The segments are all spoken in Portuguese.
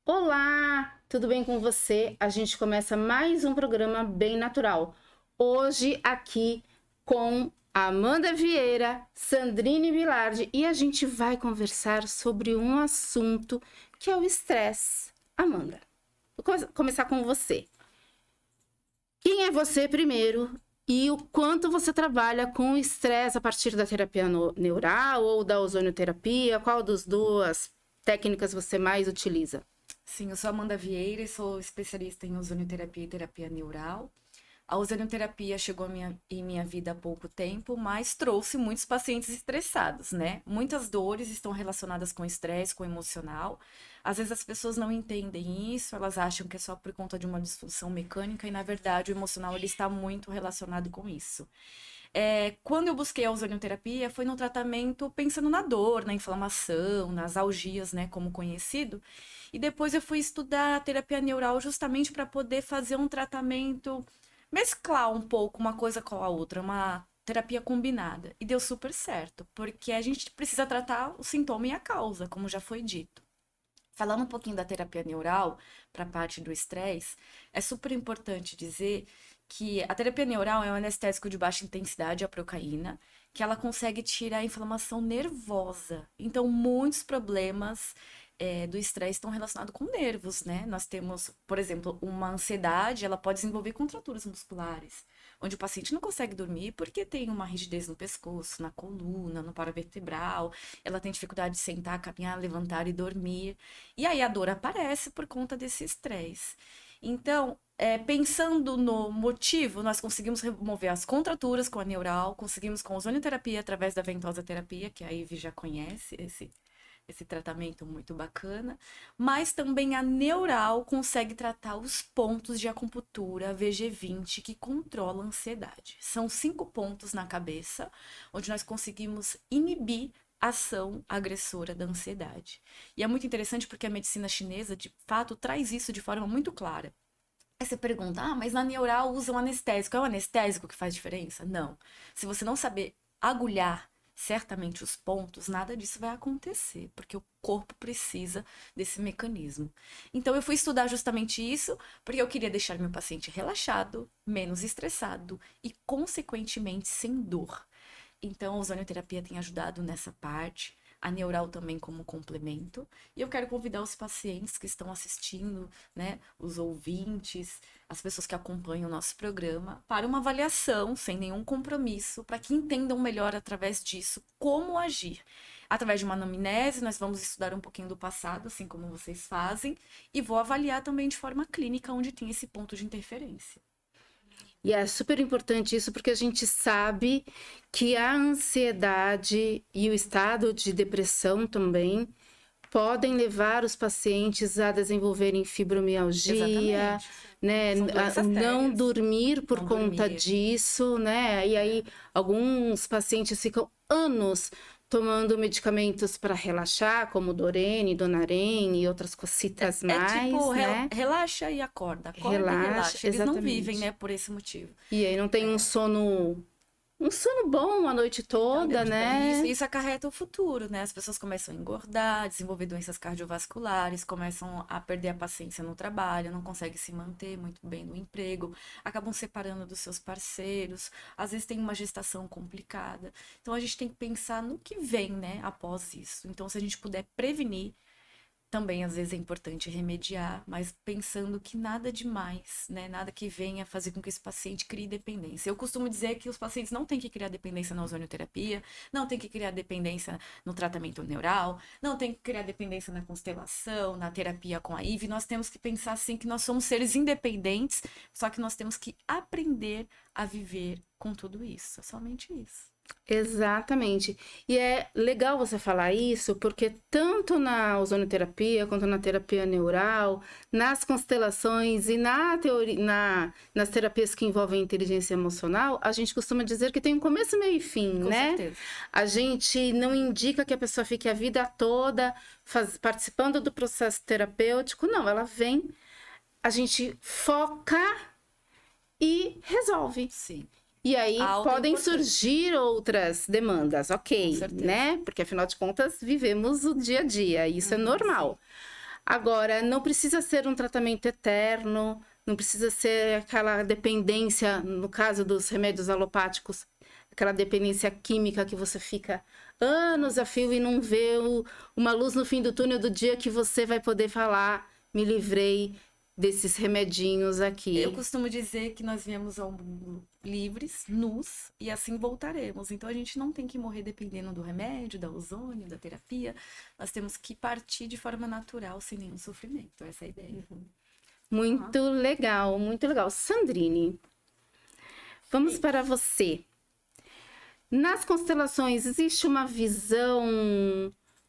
Olá, tudo bem com você? A gente começa mais um programa Bem Natural. Hoje aqui com Amanda Vieira, Sandrine Vilardi e a gente vai conversar sobre um assunto que é o estresse. Amanda, vou começar com você. Quem é você primeiro e o quanto você trabalha com o estresse a partir da terapia neural ou da ozonioterapia? Qual das duas técnicas você mais utiliza? Sim, eu sou Amanda Vieira e sou especialista em ozonioterapia e terapia neural. A ozonioterapia chegou em minha vida há pouco tempo, mas trouxe muitos pacientes estressados, né? Muitas dores estão relacionadas com estresse, com emocional. Às vezes as pessoas não entendem isso, elas acham que é só por conta de uma disfunção mecânica e, na verdade, o emocional ele está muito relacionado com isso. Quando eu busquei a ozonioterapia, foi no tratamento pensando na dor, na inflamação, nas algias, né, como conhecido. E depois eu fui estudar a terapia neural justamente para poder fazer um tratamento, mesclar um pouco uma coisa com a outra, uma terapia combinada. E deu super certo, porque a gente precisa tratar o sintoma e a causa, como já foi dito. Falando um pouquinho da terapia neural, para a parte do estresse, é super importante dizer que a terapia neural é um anestésico de baixa intensidade, a procaína, que ela consegue tirar a inflamação nervosa. Então, muitos problemas do estresse estão relacionados com nervos, né? Nós temos, por exemplo, uma ansiedade, ela pode desenvolver contraturas musculares, onde o paciente não consegue dormir porque tem uma rigidez no pescoço, na coluna, no paravertebral, ela tem dificuldade de sentar, caminhar, levantar e dormir. E aí a dor aparece por conta desse estresse. Então, pensando no motivo, nós conseguimos remover as contraturas com a neural, conseguimos com a ozonioterapia através da ventosa terapia, que a Ivy já conhece, esse tratamento muito bacana, mas também a neural consegue tratar os pontos de acupuntura VG20 que controlam a ansiedade. São 5 pontos na cabeça, onde nós conseguimos inibir a ação agressora da ansiedade. E é muito interessante porque a medicina chinesa, de fato, traz isso de forma muito clara. Aí você pergunta, mas na neural usa um anestésico. É o anestésico que faz diferença? Não. Se você não saber agulhar certamente os pontos, nada disso vai acontecer, porque o corpo precisa desse mecanismo. Então eu fui estudar justamente isso, porque eu queria deixar meu paciente relaxado, menos estressado e, consequentemente, sem dor. Então, a ozonioterapia tem ajudado nessa parte, a neural também como complemento. E eu quero convidar os pacientes que estão assistindo, né, os ouvintes, as pessoas que acompanham o nosso programa, para uma avaliação sem nenhum compromisso, para que entendam melhor através disso como agir. Através de uma anamnese, nós vamos estudar um pouquinho do passado, assim como vocês fazem, e vou avaliar também de forma clínica onde tem esse ponto de interferência. E é super importante isso porque a gente sabe que a ansiedade e o estado de depressão também podem levar os pacientes a desenvolverem fibromialgia, Exatamente. né? São A doenças não sérias. dormir por Não conta dormir. disso, né? E aí alguns pacientes ficam anos tomando medicamentos para relaxar, como Dorene, Donarém e outras cositas É tipo, mais, né? relaxa e acorda e Relaxa, relaxa. Eles não vivem, exatamente. né, por esse motivo. E aí não tem um sono bom a noite toda, Isso, né? isso acarreta o futuro, né? As pessoas começam a engordar, desenvolver doenças cardiovasculares, começam a perder a paciência no trabalho, não conseguem se manter muito bem no emprego, acabam separando dos seus parceiros, às vezes tem uma gestação complicada. Então a gente tem que pensar no que vem, né, após isso. Então, se a gente puder prevenir, também às vezes é importante remediar, mas pensando que nada demais, né? Nada que venha fazer com que esse paciente crie dependência. Eu costumo dizer que os pacientes não têm que criar dependência na ozonioterapia, não têm que criar dependência no tratamento neural, não tem que criar dependência na constelação, na terapia com a IV. Nós temos que pensar assim que nós somos seres independentes, só que nós temos que aprender a viver com tudo isso. É somente isso. Exatamente. E é legal você falar isso, porque tanto na ozonoterapia quanto na terapia neural, nas constelações e na teoria, nas terapias que envolvem inteligência emocional, a gente costuma dizer que tem um começo, meio e fim, Com né? certeza. A gente não indica que a pessoa fique a vida toda participando do processo terapêutico, não, ela vem, a gente foca e resolve. Sim. E A aí alta é podem importante. surgir outras demandas, Com ok, certeza. né? Porque afinal de contas vivemos o dia a dia, isso é Uhum, sim. normal. Agora, não precisa ser um tratamento eterno, não precisa ser aquela dependência, no caso dos remédios alopáticos, aquela dependência química que você fica anos a fio e não vê uma luz no fim do túnel do dia que você vai poder falar, me livrei desses remedinhos aqui. Eu costumo dizer que nós viemos ao mundo livres, nus, e assim voltaremos. Então a gente não tem que morrer dependendo do remédio, da ozônio, da terapia. Nós temos que partir de forma natural, sem nenhum sofrimento. Essa é a ideia. Muito legal, muito legal. Sandrine, vamos para você. Nas constelações, existe uma visão,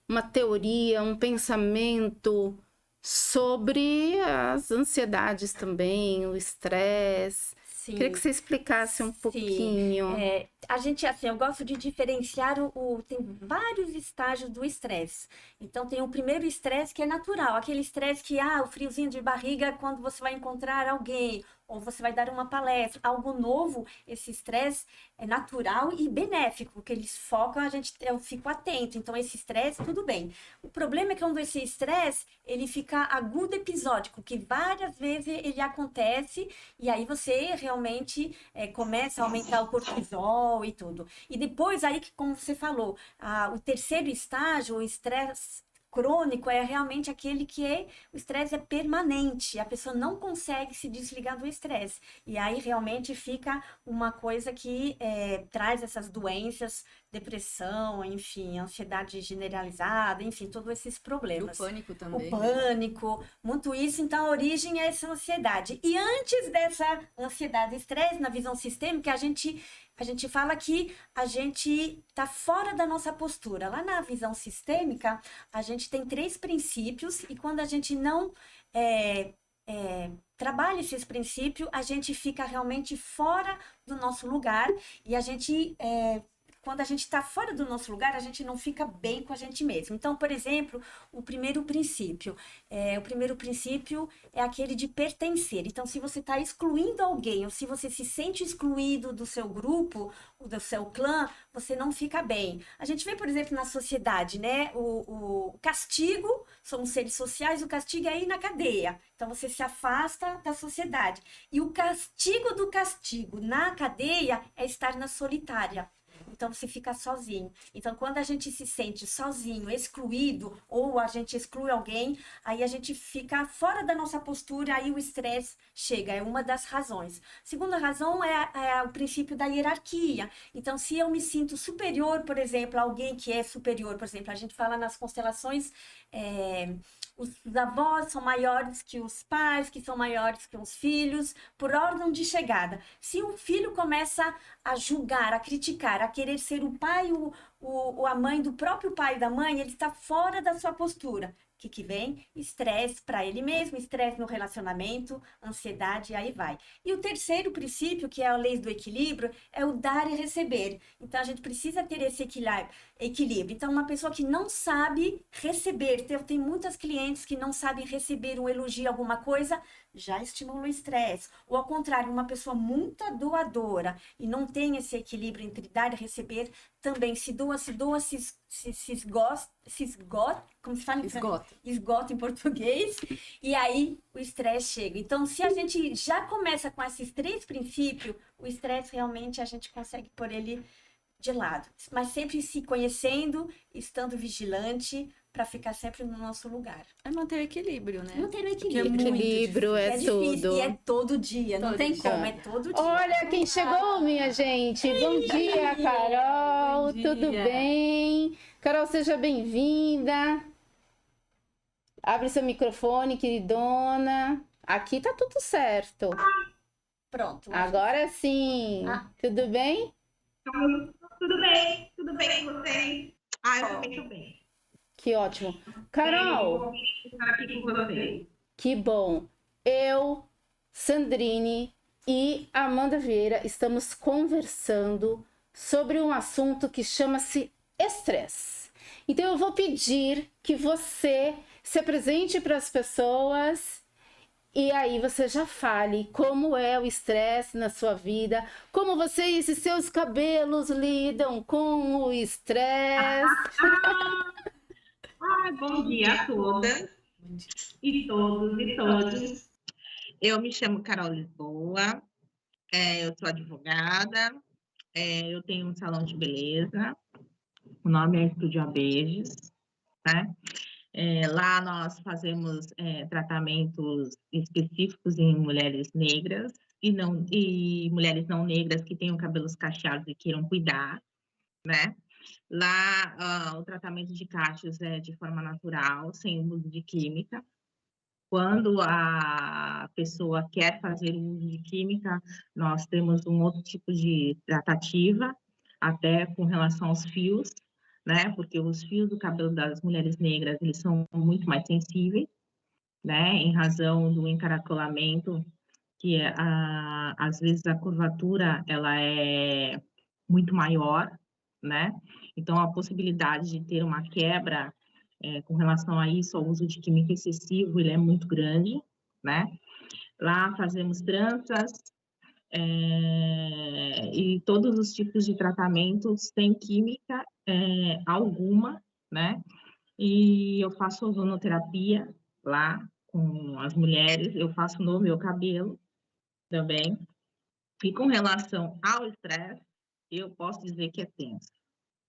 uma teoria, um pensamento sobre as ansiedades também, o estresse? Sim. Queria que você explicasse um pouquinho. A gente, assim, eu gosto de diferenciar tem vários estágios do estresse. Então, tem o primeiro estresse que é natural, aquele estresse que, o friozinho de barriga quando você vai encontrar alguém, ou você vai dar uma palestra, algo novo. Esse estresse é natural e benéfico, porque eles focam, eu fico atento. Então, esse estresse, tudo bem. O problema é que quando esse estresse, ele fica agudo episódico, que várias vezes ele acontece, e aí você realmente começa a aumentar o cortisol e tudo. E depois, aí, como você falou, o terceiro estágio, o estresse crônico, é realmente aquele que o estresse é permanente, a pessoa não consegue se desligar do estresse. E aí realmente fica uma coisa que traz essas doenças, depressão, enfim, ansiedade generalizada, enfim, todos esses problemas. E o pânico também. O pânico, muito isso. Então, a origem é essa ansiedade. E antes dessa ansiedade e estresse, na visão sistêmica, a gente fala que a gente está fora da nossa postura. Lá na visão sistêmica, a gente tem 3 princípios, e quando a gente não trabalha esses princípios, a gente fica realmente fora do nosso lugar, e a gente... quando a gente está fora do nosso lugar, a gente não fica bem com a gente mesmo. Então, por exemplo, o primeiro princípio é aquele de pertencer. Então, se você está excluindo alguém, ou se você se sente excluído do seu grupo, ou do seu clã, você não fica bem. A gente vê, por exemplo, na sociedade, né? O castigo, somos seres sociais, o castigo é ir na cadeia. Então, você se afasta da sociedade. E o castigo do castigo na cadeia é estar na solitária. Então, você fica sozinho. Então, quando a gente se sente sozinho, excluído, ou a gente exclui alguém, aí a gente fica fora da nossa postura, aí o estresse chega. É uma das razões. Segunda razão é o princípio da hierarquia. Então, se eu me sinto superior, por exemplo, a alguém que é superior, por exemplo, a gente fala nas constelações... os avós são maiores que os pais, que são maiores que os filhos, por ordem de chegada. Se um filho começa a julgar, a criticar, a querer ser o pai ou a mãe do próprio pai e da mãe, ele está fora da sua postura. O que vem? Estresse para ele mesmo, estresse no relacionamento, ansiedade, e aí vai. E o terceiro princípio, que é a lei do equilíbrio, é o dar e receber. Então, a gente precisa ter esse equilíbrio. Então, uma pessoa que não sabe receber, eu tenho muitas clientes que não sabem receber um elogio, alguma coisa, já estimula o estresse. Ou ao contrário, uma pessoa muito doadora e não tem esse equilíbrio entre dar e receber, também se esgota, como se fala? Esgota em português, e aí o estresse chega. Então, se a gente já começa com esses 3 princípios, o estresse realmente a gente consegue pôr ele de lado. Mas sempre se conhecendo, estando vigilante, para ficar sempre no nosso lugar. É manter o equilíbrio, né? Manter o equilíbrio. Equilíbrio é tudo. Difícil, e é todo dia, não tem como, é todo dia. Olha quem chegou, minha gente. Bom dia, Carol. Bom dia. Tudo bem? Carol, seja bem-vinda. Abre seu microfone, queridona. Aqui tá tudo certo. Pronto. Agora sim. Tudo bem? Tudo bem com vocês? Eu também tô bem. Que ótimo. Carol, Estar aqui com vocês. que bom. Eu, Sandrine e Amanda Vieira estamos conversando sobre um assunto que chama-se estresse. Então eu vou pedir que você se apresente para as pessoas e aí você já fale como é o estresse na sua vida, como você e esses seus cabelos lidam com o estresse. Bom dia a todas. E todos e todas. Eu me chamo Carol Lisboa, eu sou advogada, eu tenho um salão de beleza, o nome é Estúdio Abejos, né? Lá nós fazemos tratamentos específicos em mulheres negras e mulheres não negras que tenham cabelos cacheados e queiram cuidar, né? Lá o tratamento de cachos é de forma natural, sem uso de química. Quando a pessoa quer fazer o uso de química, nós temos um outro tipo de tratativa, até com relação aos fios, né? Porque os fios do cabelo das mulheres negras, eles são muito mais sensíveis, né? Em razão do encaracolamento, que às vezes a curvatura, ela é muito maior, né? Então, a possibilidade de ter uma quebra com relação a isso, ao uso de química excessivo, ele é muito grande, né? Lá fazemos tranças e todos os tipos de tratamentos sem química alguma, né? E eu faço ozonoterapia lá com as mulheres, eu faço no meu cabelo também. E com relação ao estresse, eu posso dizer que é tenso,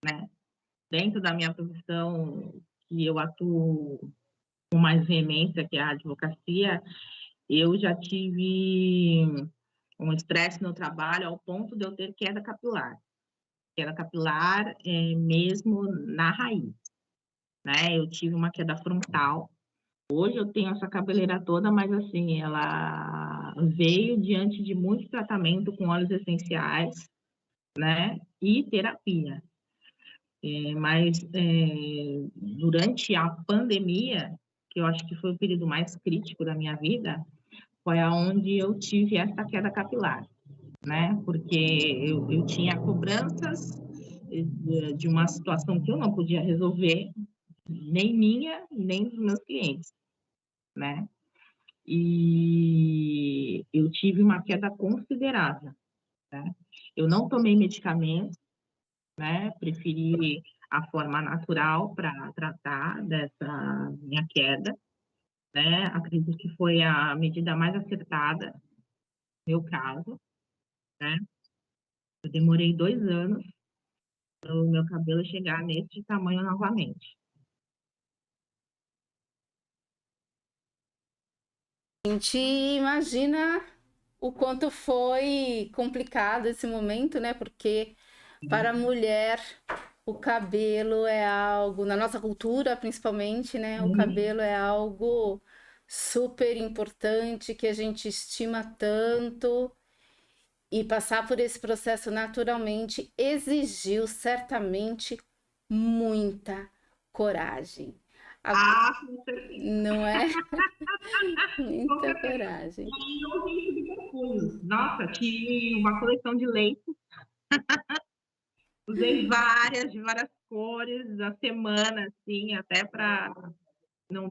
né? Dentro da minha profissão, que eu atuo com mais veemência, que é a advocacia, eu já tive um estresse no trabalho ao ponto de eu ter queda capilar. Queda capilar mesmo na raiz, né? Eu tive uma queda frontal. Hoje eu tenho essa cabeleira toda, mas assim, ela veio diante de muito tratamento com óleos essenciais, né? E terapia. Mas durante a pandemia, que eu acho que foi o período mais crítico da minha vida, foi aonde eu tive essa queda capilar, né? Porque eu tinha cobranças de uma situação que eu não podia resolver, nem minha, nem dos meus clientes, né? E eu tive uma queda considerável, né? Eu não tomei medicamento, né? Preferi a forma natural para tratar dessa minha queda, né? Acredito que foi a medida mais acertada no meu caso, né? Eu demorei 2 anos para o meu cabelo chegar nesse tamanho novamente. A gente imagina o quanto foi complicado esse momento, né? Porque para a mulher o cabelo é algo, na nossa cultura principalmente, né? O cabelo é algo super importante que a gente estima tanto. E passar por esse processo naturalmente exigiu certamente muita coragem. Com certeza. Não é? Com Muita certeza. coragem. E eu vim de perfumes. Nossa, tive uma coleção de leite. Usei de várias cores, a semana, assim, até para não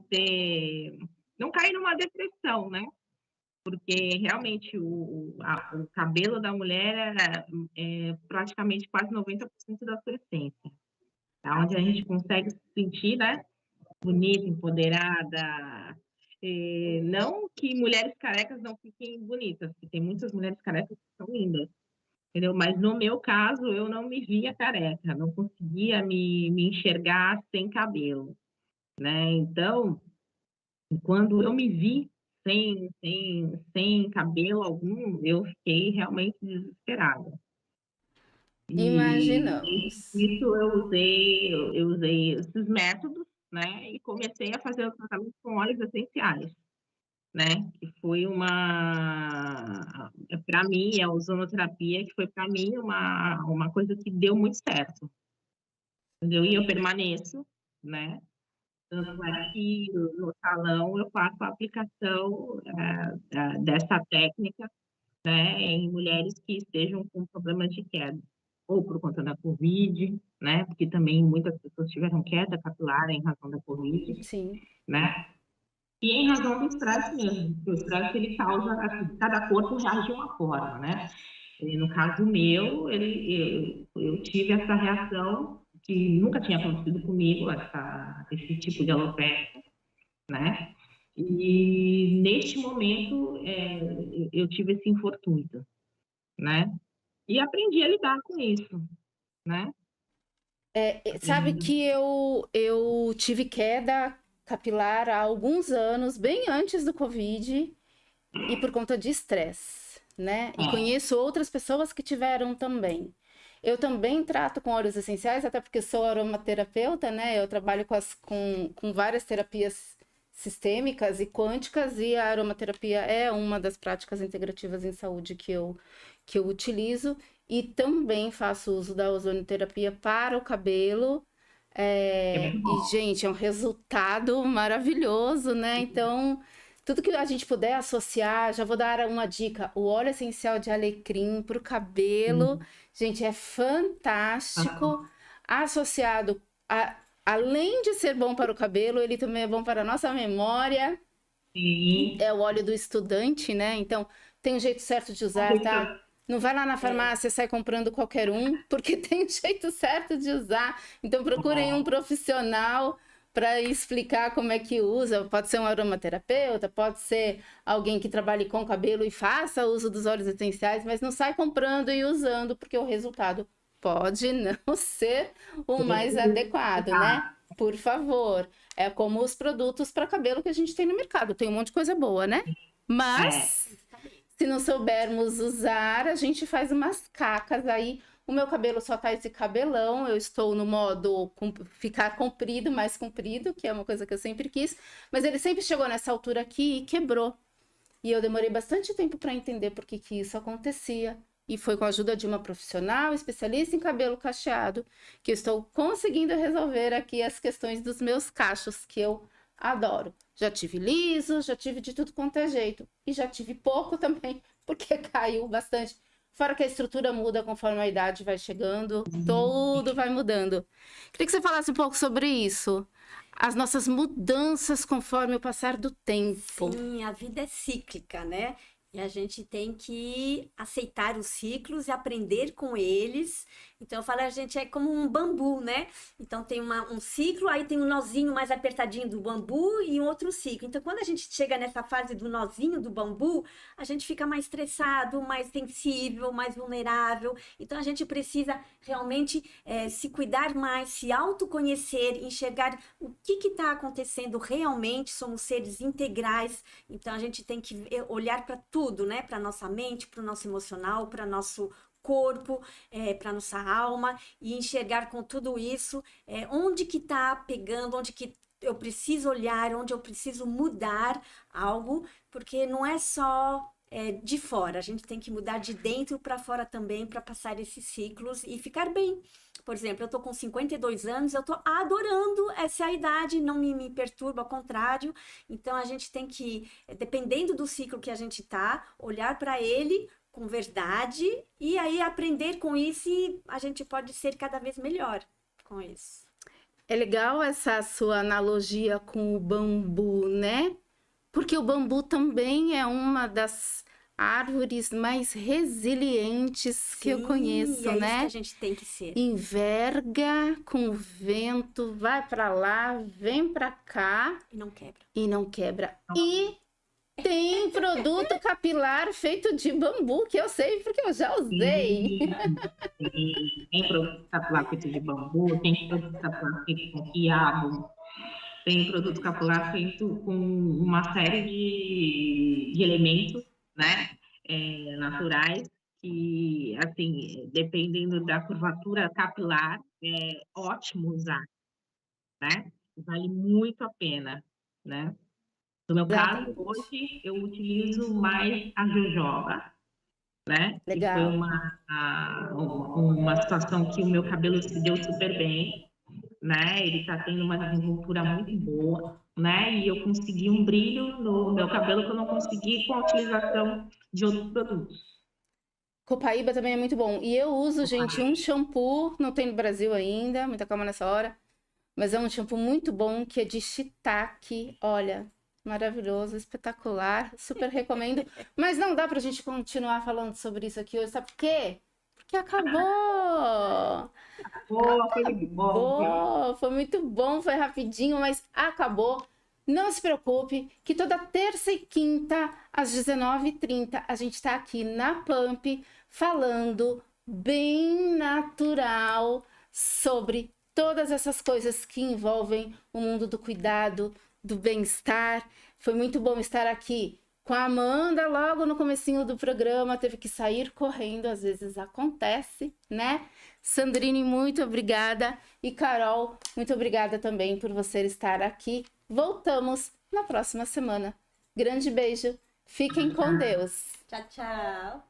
cair numa depressão, né? Porque realmente o cabelo da mulher é praticamente quase 90% da sua essência. É onde a gente consegue se sentir, né? Bonita, empoderada. Não que mulheres carecas não fiquem bonitas, porque tem muitas mulheres carecas que são lindas, entendeu? Mas no meu caso, eu não me via careca, não conseguia me enxergar sem cabelo, né? Então, quando eu me vi sem cabelo algum, eu fiquei realmente desesperada. E Imaginamos. isso eu usei esses métodos, né? E comecei a fazer o tratamento com óleos essenciais, né? Que foi para mim, a ozonoterapia, que foi para mim uma coisa que deu muito certo, entendeu? E eu permaneço, né? Tanto é que no salão eu faço a aplicação dessa técnica, né, em mulheres que estejam com problemas de queda, ou por conta da Covid, né, porque também muitas pessoas tiveram queda capilar em razão da Covid, Sim. né, e em razão do estresse mesmo, porque o estresse ele causa, cada corpo reage de uma forma, né. E no caso meu, eu tive essa reação que nunca tinha acontecido comigo, esse tipo de alopecia, né? E neste momento eu tive esse infortúnio, né? E aprendi a lidar com isso, né? Sabe Aprendi. que eu tive queda capilar há alguns anos, bem antes do Covid, e por conta de estresse, né? E É, conheço outras pessoas que tiveram também. Eu também trato com óleos essenciais, até porque sou aromaterapeuta, né? Eu trabalho com várias terapias sistêmicas e quânticas, e a aromaterapia é uma das práticas integrativas em saúde que eu utilizo. E também faço uso da ozonioterapia para o cabelo. é muito E, bom. gente, é um resultado maravilhoso, né? Então, tudo que a gente puder associar, já vou dar uma dica: o óleo essencial de alecrim para o cabelo, gente, é fantástico. Associado além de ser bom para o cabelo, ele também é bom para a nossa memória. Sim. É o óleo do estudante, né? Então, tem um jeito certo de usar, tá? Não vai lá na farmácia e sai comprando qualquer um, porque tem um jeito certo de usar. Então, procurem um profissional para explicar como é que usa. Pode ser um aromaterapeuta, pode ser alguém que trabalhe com cabelo e faça uso dos óleos essenciais, mas não sai comprando e usando, porque o resultado pode não ser o mais adequado, né? Por favor. É como os produtos para cabelo que a gente tem no mercado. Tem um monte de coisa boa, né? É, Mas se não soubermos usar, a gente faz umas cacas aí. O meu cabelo só tá esse cabelão. Eu estou no modo ficar comprido, mais comprido, que é uma coisa que eu sempre quis. Mas ele sempre chegou nessa altura aqui e quebrou. E eu demorei bastante tempo para entender por que que isso acontecia. E foi com a ajuda de uma profissional especialista em cabelo cacheado que eu estou conseguindo resolver aqui as questões dos meus cachos, que eu adoro. Já tive liso, já tive de tudo quanto é jeito. E já tive pouco também, porque caiu bastante. Fora que a estrutura muda conforme a idade vai chegando, tudo vai mudando. Queria que você falasse um pouco sobre isso. As nossas mudanças conforme o passar do tempo. Sim, a vida é cíclica, né? E a gente tem que aceitar os ciclos e aprender com eles. Então, eu falo, a gente é como um bambu, né? Então, tem um ciclo, aí tem um nozinho mais apertadinho do bambu e um outro ciclo. Então, quando a gente chega nessa fase do nozinho do bambu, a gente fica mais estressado, mais sensível, mais vulnerável. Então, a gente precisa realmente se cuidar mais, se autoconhecer, enxergar o que está acontecendo realmente. Somos seres integrais, então a gente tem que olhar para tudo, né? Para nossa mente, para o nosso emocional, para nosso corpo, para nossa alma, e enxergar com tudo isso onde que está pegando, onde que eu preciso olhar, onde eu preciso mudar algo, porque não é só de fora, a gente tem que mudar de dentro para fora também, para passar esses ciclos e ficar bem. Por exemplo, eu tô com 52 anos, eu tô adorando essa idade, não me perturba, ao contrário. Então, a gente tem que, dependendo do ciclo que a gente tá, olhar para ele com verdade e aí aprender com isso, e a gente pode ser cada vez melhor com isso. É legal essa sua analogia com o bambu, né? Porque o bambu também é uma das árvores mais resilientes que eu Sim, conheço, é isso que a né? gente tem que ser. Enverga com o vento, vai para lá, vem para cá E não quebra. e não quebra. E tem produto capilar feito de bambu, que eu sei porque eu já usei. tem produto capilar feito de bambu, tem produto capilar feito com quiabo, tem produto capilar feito com uma série de elementos, né, naturais, que, assim, dependendo da curvatura capilar, é ótimo usar, né? Vale muito a pena, né? No meu caso, Exatamente. hoje, eu utilizo mais a jojoba, né? Que foi Legal. uma situação que o meu cabelo se deu super bem, né? Ele está tendo uma desenvoltura muito boa, né? E eu consegui um brilho no meu cabelo que eu não consegui com a utilização de outros produtos. Copaíba também é muito bom. E eu uso, gente, um shampoo, não tem no Brasil ainda, muita calma nessa hora, mas é um shampoo muito bom que é de shiitake. Olha, maravilhoso, espetacular, super recomendo. Mas não dá pra gente continuar falando sobre isso aqui hoje, sabe por quê? Porque acabou! Pô, foi bom. Acabou! Foi muito bom, foi rapidinho, mas acabou. Não se preocupe, que toda terça e quinta, às 19h30, a gente está aqui na Pump, falando bem natural sobre todas essas coisas que envolvem o mundo do cuidado, do bem-estar. Foi muito bom estar aqui com a Amanda logo no comecinho do programa, teve que sair correndo, às vezes acontece, né? Sandrine, muito obrigada. E Carol, muito obrigada também por você estar aqui. Voltamos na próxima semana. Grande beijo. Fiquem com Deus. Tchau, tchau.